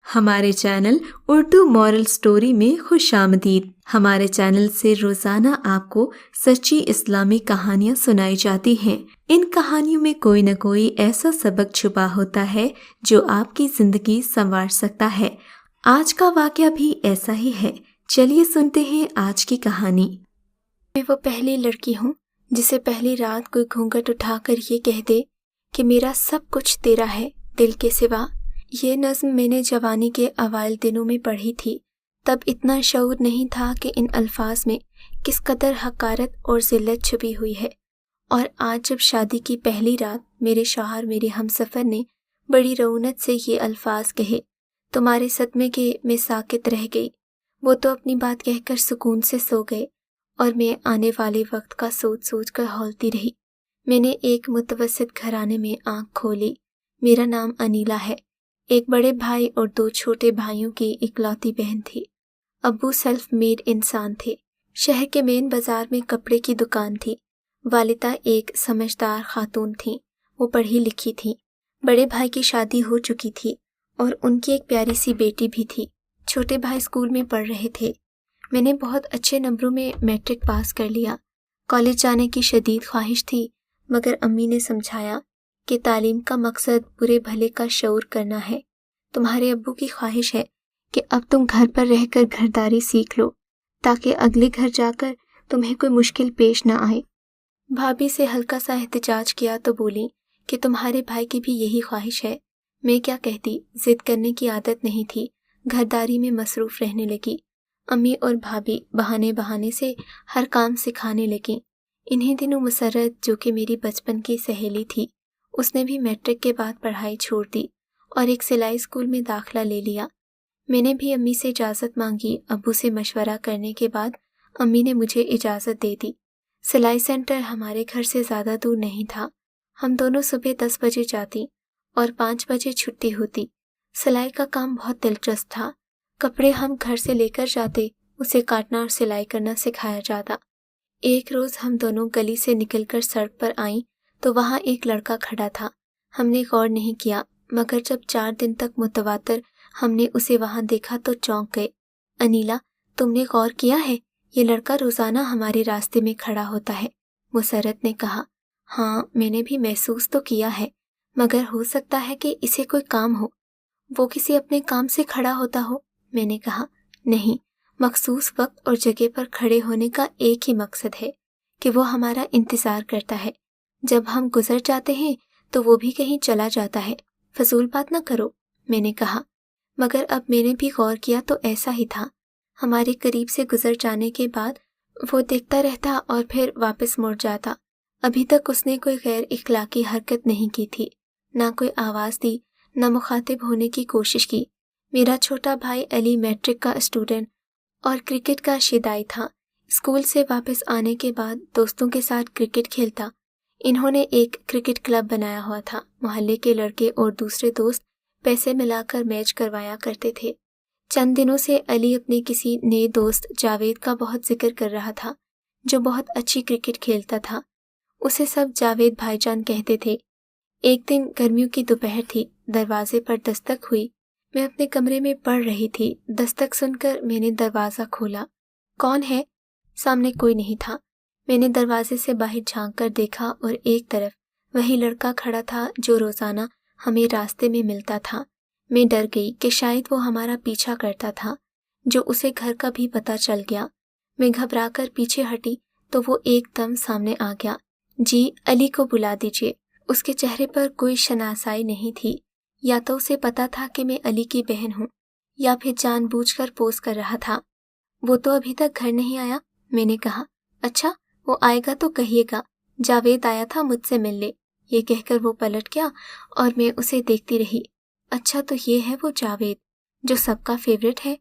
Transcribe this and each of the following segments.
ہمارے channel Urdu moral story میں خوش آمدید۔ ہمارے چینل سے روزانہ آپ کو سچی اسلامی کہانیاں سنائی جاتی ہیں۔ ان کہانیوں میں کوئی نہ کوئی ایسا سبق چھپا ہوتا ہے جو آپ کی زندگی سنوار سکتا ہے۔ آج کا واقعہ بھی ایسا ہی ہے۔ چلیے سنتے ہیں آج کی کہانی۔ میں وہ پہلی لڑکی ہوں جسے پہلی رات کوئی گھونگھٹ اٹھا کر یہ کہہ دے کہ میرا سب کچھ تیرا ہے دل کے سوا۔ یہ نظم میں نے جوانی کے اوائل دنوں میں پڑھی تھی۔ تب اتنا شعور نہیں تھا کہ ان الفاظ میں کس قدر حقارت اور ذلت چھپی ہوئی ہے۔ اور آج جب شادی کی پہلی رات میرے شوہر میرے ہمسفر نے بڑی رعونت سے یہ الفاظ کہے، تمہارے صدمے کے میں ساکت رہ گئی۔ وہ تو اپنی بات کہہ کر سکون سے سو گئے اور میں آنے والے وقت کا سوچ سوچ کر ہولتی رہی۔ میں نے ایک متوسط گھرانے میں آنکھ کھولی۔ میرا نام انیلا ہے۔ ایک بڑے بھائی اور 2 چھوٹے بھائیوں کی اکلوتی بہن تھی۔ ابو سیلف میڈ انسان تھے۔ شہر کے مین بازار میں کپڑے کی دکان تھی۔ والدہ ایک سمجھدار خاتون تھیں۔ وہ پڑھی لکھی تھیں۔ بڑے بھائی کی شادی ہو چکی تھی اور ان کی ایک پیاری سی بیٹی بھی تھی۔ چھوٹے بھائی اسکول میں پڑھ رہے تھے۔ میں نے بہت اچھے نمبروں میں میٹرک پاس کر لیا۔ کالج جانے کی شدید خواہش تھی، مگر امی نے سمجھایا کہ تعلیم کا مقصد برے بھلے کا شعور کرنا ہے۔ تمہارے ابو کی خواہش ہے کہ اب تم گھر پر رہ کر گھرداری سیکھ لو تاکہ اگلے گھر جا کر تمہیں کوئی مشکل پیش نہ آئے۔ بھابھی سے ہلکا سا احتجاج کیا تو بولی کہ تمہارے بھائی کی بھی یہی خواہش ہے۔ میں کیا کہتی، ضد کرنے کی عادت نہیں تھی، گھرداری میں مصروف رہنے لگی۔ امی اور بھابھی بہانے سے ہر کام سکھانے لگیں۔ انہی دنوں مسرت، جو کہ میری بچپن کی سہیلی تھی، اس نے بھی میٹرک کے بعد پڑھائی چھوڑ دی اور ایک سلائی اسکول میں داخلہ لے لیا۔ میں نے بھی امی سے اجازت مانگی۔ ابو سے مشورہ کرنے کے بعد امی نے مجھے اجازت دے دی۔ سلائی سینٹر ہمارے گھر سے زیادہ دور نہیں تھا۔ ہم دونوں صبح 10 بجے جاتی اور 5 بجے چھٹی ہوتی۔ سلائی کا کام بہت دلچسپ تھا۔ کپڑے ہم گھر سے لے کر جاتے، اسے کاٹنا اور سلائی کرنا سکھایا جاتا۔ ایک روز ہم دونوں گلی سے نکل کر سڑک پر آئیں تو وہاں ایک لڑکا کھڑا تھا۔ ہم نے غور نہیں کیا، مگر جب 4 دن تک متواتر ہم نے اسے وہاں دیکھا تو چونک گئے۔ انیلا، تم نے غور کیا ہے؟ یہ لڑکا روزانہ ہمارے راستے میں کھڑا ہوتا ہے، مسرت نے کہا۔ ہاں، میں نے بھی محسوس تو کیا ہے، مگر ہو سکتا ہے کہ اسے کوئی کام ہو۔ وہ کسی اپنے کام سے کھڑا ہوتا ہو، میں نے کہا۔ نہیں، مخصوص وقت اور جگہ پر کھڑے ہونے کا ایک ہی مقصد ہے کہ وہ ہمارا انتظار کرتا ہے۔ جب ہم گزر جاتے ہیں تو وہ بھی کہیں چلا جاتا ہے۔ فضول بات نہ کرو، میں نے کہا۔ مگر اب میں نے بھی غور کیا تو ایسا ہی تھا۔ ہمارے قریب سے گزر جانے کے بعد وہ دیکھتا رہتا اور پھر واپس مڑ جاتا۔ ابھی تک اس نے کوئی غیر اخلاقی حرکت نہیں کی تھی، نہ کوئی آواز دی، نہ مخاطب ہونے کی کوشش کی۔ میرا چھوٹا بھائی علی میٹرک کا اسٹوڈنٹ اور کرکٹ کا شیدائی تھا۔ اسکول سے واپس آنے کے بعد دوستوں کے ساتھ کرکٹ کھیلتا۔ انہوں نے ایک کرکٹ کلب بنایا ہوا تھا۔ محلے کے لڑکے اور دوسرے دوست پیسے ملا کر میچ کروایا کرتے تھے۔ چند دنوں سے علی اپنے کسی نئے دوست جاوید کا بہت ذکر کر رہا تھا، جو بہت اچھی کرکٹ کھیلتا تھا۔ اسے سب جاوید بھائی جان کہتے تھے۔ ایک دن گرمیوں کی دوپہر تھی، دروازے پر دستک ہوئی۔ میں اپنے کمرے میں پڑھ رہی تھی۔ دستک سن کر میں نے دروازہ کھولا۔ کون ہے؟ سامنے کوئی نہیں تھا۔ میں نے دروازے سے باہر جھانک کر دیکھا اور ایک طرف وہی لڑکا کھڑا تھا جو روزانہ ہمیں راستے میں ملتا تھا۔ میں ڈر گئی کہ شاید وہ ہمارا پیچھا کرتا تھا، جو اسے گھر کا بھی پتہ چل گیا۔ میں گھبرا کر پیچھے ہٹی تو وہ ایک دم سامنے آ گیا۔ جی، علی کو بلا دیجیے۔ اس کے چہرے پر کوئی شناسائی نہیں تھی۔ یا تو اسے پتا تھا کہ میں علی کی بہن ہوں، یا پھر جان بوجھ کر پوز کر رہا تھا۔ وہ تو ابھی تک گھر نہیں آیا، میں نے کہا۔ اچھا، وہ آئے گا تو کہیے گا جاوید آیا تھا مجھ سے ملنے۔ یہ کہہ کر وہ پلٹ گیا اور میں اسے دیکھتی رہی۔ اچھا، تو یہ ہے وہ جاوید جو سب کا فیورٹ ہے،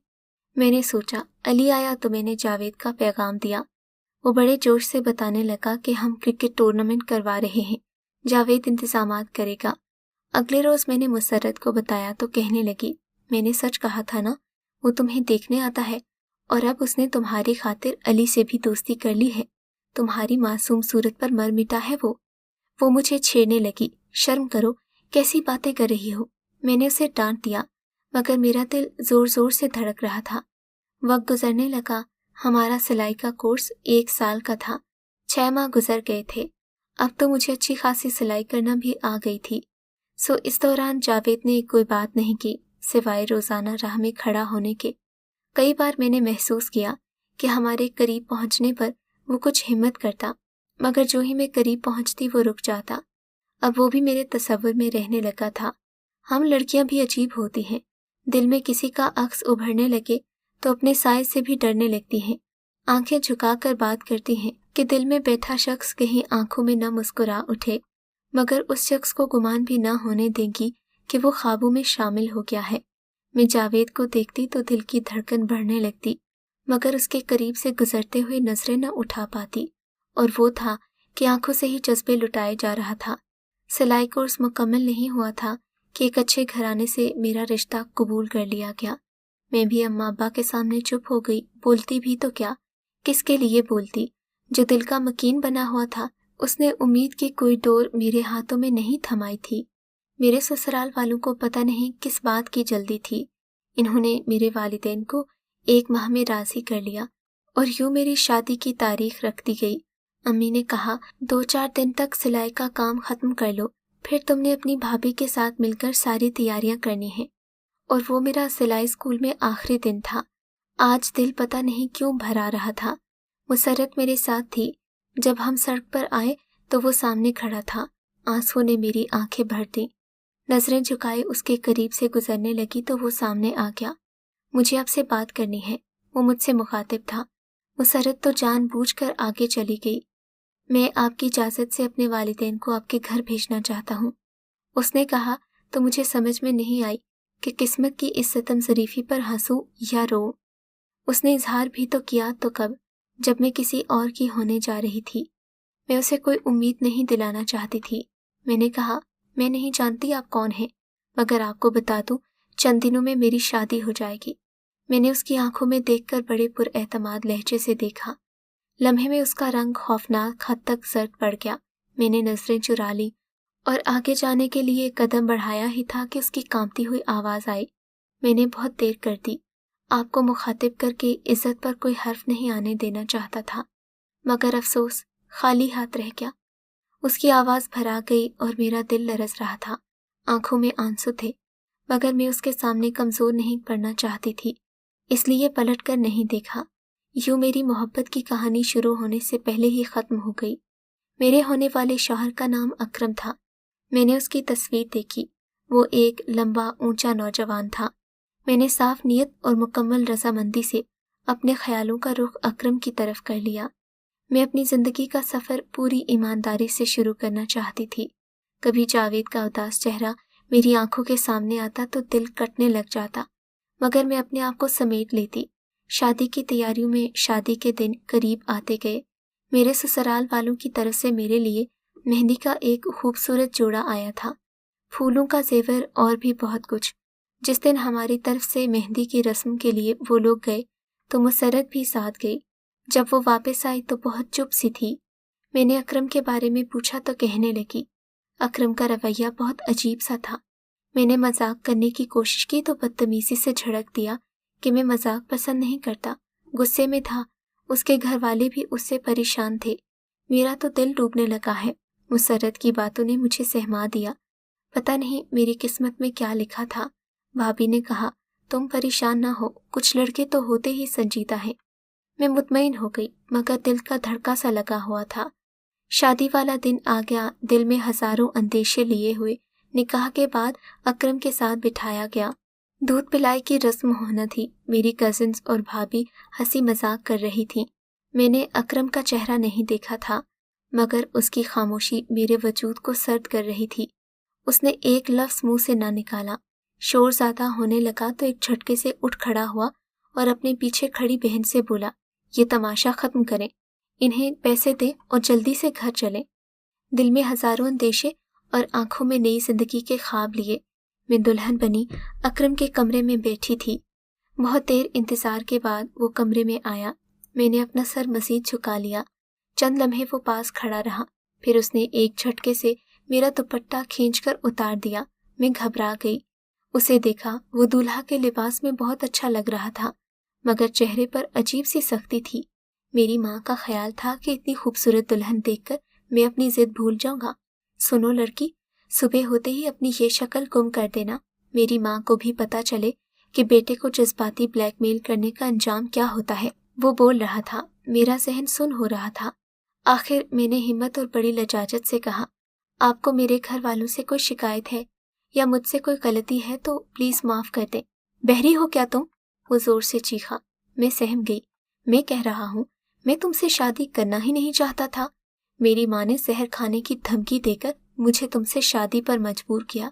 میں نے سوچا۔ علی آیا تو میں نے جاوید کا پیغام دیا۔ وہ بڑے جوش سے بتانے لگا کہ ہم کرکٹ ٹورنامنٹ کروا رہے ہیں، جاوید انتظامات کرے گا۔ اگلے روز میں نے مسرت کو بتایا تو کہنے لگی، میں نے سچ کہا تھا نا، وہ تمہیں دیکھنے آتا ہے، اور اب اس نے تمہاری خاطر علی سے بھی دوستی کر لی ہے۔ تمہاری معصوم صورت پر مر مٹا ہے وہ مجھے چھیڑنے لگی۔ شرم کرو، کیسی باتیں کر رہی ہو؟ میں نے اسے ڈانٹ دیا، मगर मेरा दिल जोर जोर से धड़क रहा था। वक्त गुजरने लगा। हमारा सिलाई का कोर्स 1 साल का था। 6 माह गुजर गए थे। अब तो मुझे अच्छी खासी सिलाई करना भी आ गई थी। सो इस दौरान जावेद ने कोई बात नहीं की सिवाय रोजाना राह में खड़ा होने के। कई बार मैंने महसूस किया कि हमारे करीब पहुंचने पर वो कुछ हिम्मत करता, मगर जो ही मैं करीब पहुंचती वो रुक जाता। अब वो भी मेरे तसव्वुर में रहने लगा था। हम लड़कियां भी अजीब होती हैं। दिल में किसी का अक्स उभरने लगे तो अपने साए से भी डरने लगती हैं। आंखें झुकाकर बात करती हैं कि दिल में बैठा शख्स कहीं आंखों में न मुस्कुरा उठे, मगर उस शख्स को गुमान भी न होने देंगी कि वो ख्वाबों में शामिल हो गया है। मैं जावेद को देखती तो दिल की धड़कन बढ़ने लगती, मगर उसके करीब से गुजरते हुए नजरें न उठा पाती। और वो था कि आंखों से ही जज्बे लुटाए जा रहा था। सिलाई कोर्स मुकम्मल नहीं हुआ था कि एक अच्छे घराने से मेरा रिश्ता कबूल कर लिया गया। मैं भी अम्मा अब्बा के सामने चुप हो गई। बोलती भी तो क्या, किसके लिए बोलती। जो दिल का मकीन बना हुआ था उसने उम्मीद की कोई डोर मेरे हाथों में नहीं थमाई थी। मेरे ससुराल वालों को पता नहीं किस बात की जल्दी थी। इन्होंने मेरे वालिदैन को 1 माह में राजी कर लिया और यूं मेरी शादी की तारीख रख दी गई। अम्मी ने कहा 2-4 दिन तक सिलाई का काम खत्म कर लो, फिर तुमने अपनी भाभी के साथ मिलकर सारी तैयारियां करनी है। और वो मेरा सिलाई स्कूल में आखिरी दिन था। आज दिल पता नहीं क्यों भरा रहा था। मुसर्रत मेरे साथ थी। जब हम सड़क पर आए तो वो सामने खड़ा था। आंसुओं ने मेरी आंखें भर दी। नजरें झुकाए उसके करीब से गुजरने लगी तो वो सामने आ गया। मुझे आपसे बात करनी है, वो मुझसे मुखातिब था। मुसर्रत तो जानबूझकर आगे चली गई। मैं आपकी इजाज़त से अपने वालिदैन को आपके घर भेजना चाहता हूँ। उसने कहा तो मुझे समझ में नहीं आई कि किस्मत की इस सितम ज़रीफ़ी पर हंसूं या रोऊं। उसने इजहार भी तो किया तो कब, जब मैं किसी और की होने जा रही थी। मैं उसे कोई उम्मीद नहीं दिलाना चाहती थी। मैंने कहा मैं नहीं जानती आप कौन हैं, मगर आपको बता दूं चंद दिनों में मेरी शादी हो जाएगी। मैंने उसकी आंखों में देखकर बड़े पुरएतमाद लहजे से देखा। लम्हे में उसका रंग खौफनाक हद तक जर्द पड़ गया। मैंने नजरें चुरा ली और आगे जाने के लिए कदम बढ़ाया ही था कि उसकी कांपती हुई आवाज़ आई। मैंने बहुत देर कर दी। आपको मुखातिब करके इज्जत पर कोई हर्फ नहीं आने देना चाहता था, मगर अफसोस खाली हाथ रह गया। उसकी आवाज़ भरा गई और मेरा दिल लरस रहा था। आंखों में आंसू थे, मगर मैं उसके सामने कमज़ोर नहीं पड़ना चाहती थी, इसलिए पलट कर नहीं देखा। यूं मेरी मोहब्बत की कहानी शुरू होने से पहले ही ख़त्म हो गई। मेरे होने वाले शौहर का नाम अकरम था। मैंने उसकी तस्वीर देखी। वो एक लंबा ऊंचा नौजवान था। मैंने साफ नीयत और मुकम्मल रजामंदी से अपने ख्यालों का रुख अकरम की तरफ कर लिया। मैं अपनी ज़िंदगी का सफ़र पूरी ईमानदारी से शुरू करना चाहती थी। कभी जावेद का उदास चेहरा मेरी आंखों के सामने आता तो दिल कटने लग जाता, मगर मैं अपने आप को समेट लेती। शादी की तैयारियों में शादी के दिन करीब आते गए। मेरे ससुराल वालों की तरफ से मेरे लिए मेहंदी का एक खूबसूरत जोड़ा आया था, फूलों का जेवर और भी बहुत कुछ। जिस दिन हमारी तरफ से मेहंदी की रस्म के लिए वो लोग गए तो मुसर्रत भी साथ गई। जब वो वापस आई तो बहुत चुप सी थी। मैंने अकरम के बारे में पूछा तो कहने लगी। अकरम का रवैया बहुत अजीब सा था। मैंने मजाक करने की कोशिश की तो बदतमीजी से झड़क दिया कि मैं मजाक पसंद नहीं करता। गुस्से में था। उसके घर वाले भी उससे परेशान थे। मेरा तो दिल डूबने लगा है। मुसर्रत की बातों ने मुझे सहमा दिया। पता नहीं मेरी किस्मत में क्या लिखा था। भाभी ने कहा तुम परेशान ना हो, कुछ लड़के तो होते ही संजीदा हैं। मैं मुतमईन हो गई, मगर दिल का धड़का सा लगा हुआ था। शादी वाला दिन आ गया। दिल में हजारों अंदेशे लिए हुए निकाह के बाद अकरम के साथ बिठाया गया। दूध पिलाई की रस्म होना थी। मेरी कजिन्स और भाभी हंसी मजाक कर रही थीं। मैंने अकरम का चेहरा नहीं देखा था, मगर उसकी खामोशी मेरे वजूद को सर्द कर रही थी। उसने एक लफ्ज़ मुंह से ना निकाला। शोर ज़्यादा होने लगा तो एक झटके से उठ खड़ा हुआ और अपने पीछे खड़ी बहन से बोला, ये तमाशा ख़त्म करें, इन्हें पैसे दें और जल्दी से घर चलें। दिल में हजारों अंदेशे और आंखों में नई जिंदगी के ख्वाब लिए मैं दुल्हन बनी अकरम के कमरे में बैठी थी। बहुत देर इंतज़ार के बाद वो कमरे में आया। मैंने अपना सर मज़ीद झुका लिया। चंद लम्हे वो पास खड़ा रहा, फिर उसने एक झटके से मेरा दुपट्टा खींचकर उतार दिया। मैं घबरा गई। उसे देखा, वो दूल्हा के लिबास में बहुत अच्छा लग रहा था, मगर चेहरे पर अजीब सी सख्ती थी। मेरी माँ का ख्याल था कि इतनी खूबसूरत दुल्हन देखकर मैं अपनी जिद भूल जाऊंगा। सुनो लड़की, सुबह होते ही अपनी ये शक्ल गुम कर देना। मेरी माँ को भी पता चले कि बेटे को जज्बाती ब्लैकमेल करने का अंजाम क्या होता है। वो बोल रहा था, मेरा जहन सुन हो रहा था। आखिर मैंने हिम्मत और बड़ी लजाजत से कहा, आपको मेरे घर वालों से कोई शिकायत है या मुझसे कोई गलती है तो प्लीज माफ कर दें। बहरी हो क्या तुम? वो जोर से चीखा। मैं सहम गई। मैं कह रहा हूँ, मैं तुमसे शादी करना ही नहीं चाहता था। मेरी माँ ने जहर खाने की धमकी देकर मुझे तुमसे शादी पर मजबूर किया,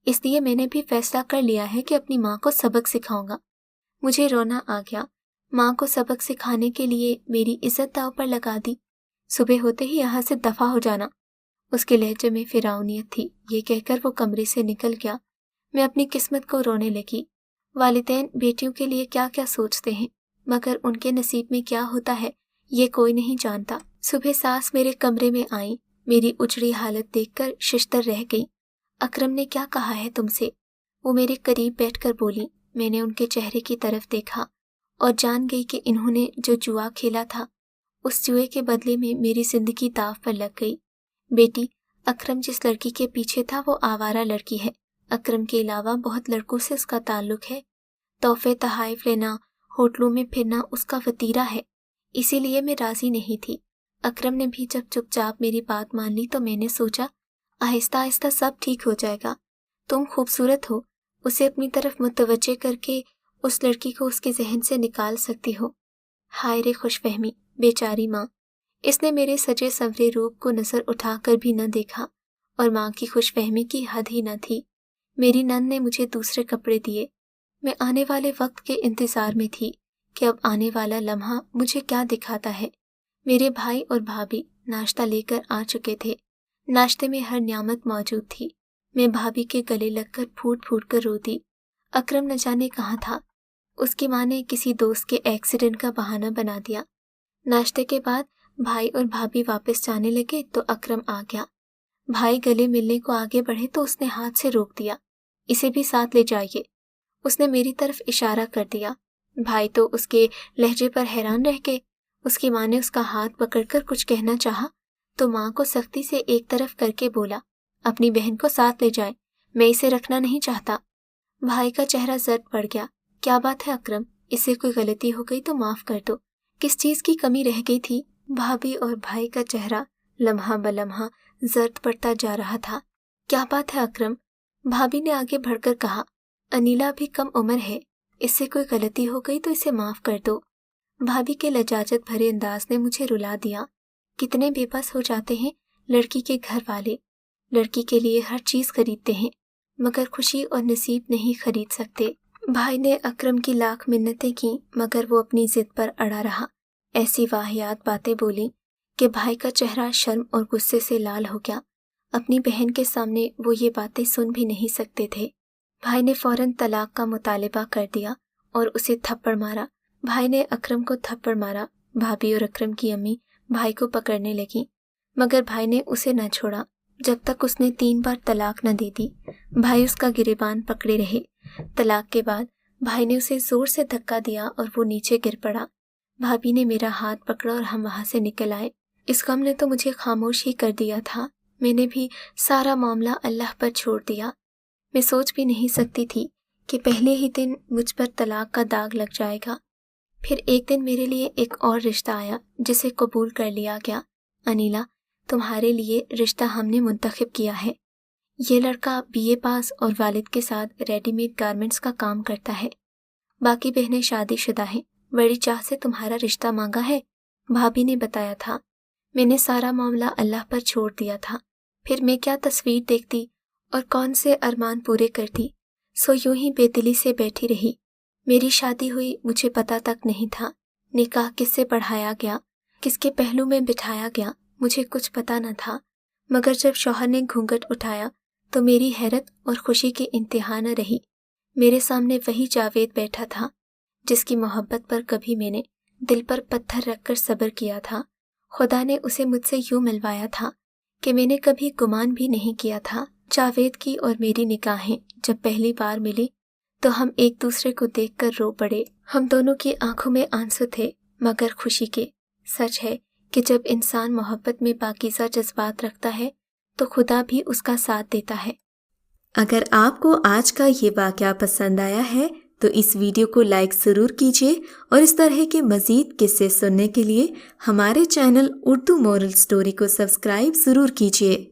इसलिए मैंने भी फैसला कर लिया है कि अपनी माँ को सबक सिखाऊंगा। मुझे रोना आ गया। माँ को सबक सिखाने के लिए मेरी इज्जत दांव पर लगा दी। सुबह होते ही यहाँ से दफा हो जाना। उसके लहजे में फिरौनियत थी। ये कहकर वो कमरे से निकल गया। मैं अपनी किस्मत को रोने लगी। वालिदैन बेटियों के लिए क्या क्या सोचते हैं, मगर उनके नसीब में क्या होता है ये कोई नहीं जानता। सुबह सास मेरे कमरे में आई। मेरी उजड़ी हालत देखकर शिश्तर रह गई। अकरम ने क्या कहा है तुमसे? वो मेरे करीब बैठकर बोली। मैंने उनके चेहरे की तरफ देखा और जान गई कि इन्होंने जो जुआ खेला था, उस जुए के बदले में मेरी जिंदगी दांव पर लग गई। बेटी, अकरम जिस लड़की के पीछे था वो आवारा लड़की है। अकरम के अलावा बहुत लड़कों से उसका ताल्लुक है। तोहफे तहाइफ लेना, होटलों में फिरना उसका वतीरा है। इसीलिए मैं राजी नहीं थी। अकरम ने भी जब चुपचाप मेरी बात मान ली तो मैंने सोचा आहिस्ता आहिस्ता सब ठीक हो जाएगा। तुम खूबसूरत हो, उसे अपनी तरफ मुतवज्जे करके उस लड़की को उसके जहन से निकाल सकती हो। हाय रे खुशफहमी, बेचारी माँ। इसने मेरे सजे संवरे रूप को नजर उठाकर भी न देखा और माँ की खुशफहमी की हद ही न थी। मेरी नंद ने मुझे दूसरे कपड़े दिए। मैं आने वाले वक्त के इंतजार में थी कि अब आने वाला लम्हा मुझे क्या दिखाता है। मेरे भाई और भाभी नाश्ता लेकर आ चुके थे। नाश्ते में हर नियामत मौजूद थी। मैं भाभी के गले लगकर फूट फूट कर रोती। अकरम न जाने कहाँ था। उसकी माँ ने किसी दोस्त के एक्सीडेंट का बहाना बना दिया। नाश्ते के बाद भाई और भाभी वापस जाने लगे तो अकरम आ गया। भाई गले मिलने को आगे बढ़े तो उसने हाथ से रोक दिया। इसे भी साथ ले जाइए, उसने मेरी तरफ इशारा कर दिया। भाई तो उसके लहजे पर हैरान रह गए। उसकी माँ ने उसका हाथ पकड़कर कुछ कहना चाहा तो माँ को सख्ती से एक तरफ करके बोला, अपनी बहन को साथ ले जाए, मैं इसे रखना नहीं चाहता। भाई का चेहरा जर्द पड़ गया। क्या बात है अकरम, इससे कोई गलती हो गई तो माफ कर दो। किस चीज की कमी रह गई थी? भाभी और भाई का चेहरा लम्हा बलम्हा जर्द पड़ता जा रहा था। क्या बात है अकरम? भाभी ने आगे बढ़कर कहा, अनीला भी कम उम्र है, इससे कोई गलती हो गई तो इसे माफ कर दो। भाभी के लजाजत भरे अंदाज ने मुझे रुला दिया। कितने बेबस हो जाते हैं लड़की के घर वाले। लड़की के लिए हर चीज खरीदते हैं मगर खुशी और नसीब नहीं खरीद सकते। भाई ने अकरम की लाख मिन्नतें की मगर वो अपनी जिद पर अड़ा रहा। ऐसी वाहियात बातें बोली कि भाई का चेहरा शर्म और गुस्से से लाल हो गया। अपनी बहन के सामने वो ये बातें सुन भी नहीं सकते थे। भाई ने फौरन तलाक का मुतालिबा कर दिया और उसे थप्पड़ मारा। भाई ने अकरम को थप्पड़ मारा। भाभी और अकरम की अम्मी भाई को पकड़ने लगी मगर भाई ने उसे न छोड़ा जब तक उसने 3 बार तलाक न दे दी। भाई उसका गिरेबान पकड़े रहे। तलाक के बाद भाई ने उसे जोर से धक्का दिया और वो नीचे गिर पड़ा। भाभी ने मेरा हाथ पकड़ा और हम वहां से निकल आए। इस गम ने तो मुझे खामोश ही कर दिया था। मैंने भी सारा मामला अल्लाह पर छोड़ दिया। मैं सोच भी नहीं सकती थी कि पहले ही दिन मुझ पर तलाक का दाग लग जाएगा। फिर एक दिन मेरे लिए एक और रिश्ता आया जिसे कबूल कर लिया गया। अनीला, तुम्हारे लिए रिश्ता हमने मुंतखब किया है। ये लड़का बीए पास और वालिद के साथ रेडीमेड गारमेंट्स का काम करता है। बाकी बहनें शादीशुदा हैं। बड़ी चाह से तुम्हारा रिश्ता मांगा है, भाभी ने बताया था। मैंने सारा मामला अल्लाह पर छोड़ दिया था। फिर मैं क्या तस्वीर देखती और कौन से अरमान पूरे करती। सो यूं ही बेदिली से बैठी रही। मेरी शादी हुई मुझे पता तक नहीं था। निकाह किससे पढ़ाया गया, किसके पहलू में बिठाया गया, मुझे कुछ पता न था। मगर जब शौहर ने घूंघट उठाया तो मेरी हैरत और खुशी की इंतहा न रही। मेरे सामने वही जावेद बैठा था जिसकी मोहब्बत पर कभी मैंने दिल पर पत्थर रखकर सब्र किया था। खुदा ने उसे मुझसे यूं मिलवाया था कि मैंने कभी गुमान भी नहीं किया था। جاوید کی اور میری نگاہیں جب پہلی بار ملی تو ہم ایک دوسرے کو دیکھ کر رو پڑے۔ ہم دونوں کی آنکھوں میں آنسو تھے مگر خوشی کے۔ سچ ہے کہ جب انسان محبت میں پاکیزہ جذبات رکھتا ہے تو خدا بھی اس کا ساتھ دیتا ہے۔ اگر آپ کو آج کا یہ واقعہ پسند آیا ہے تو اس ویڈیو کو لائک ضرور کیجیے اور اس طرح کے مزید قصے سننے کے لیے ہمارے چینل اردو مورل سٹوری کو سبسکرائب ضرور کیجیے۔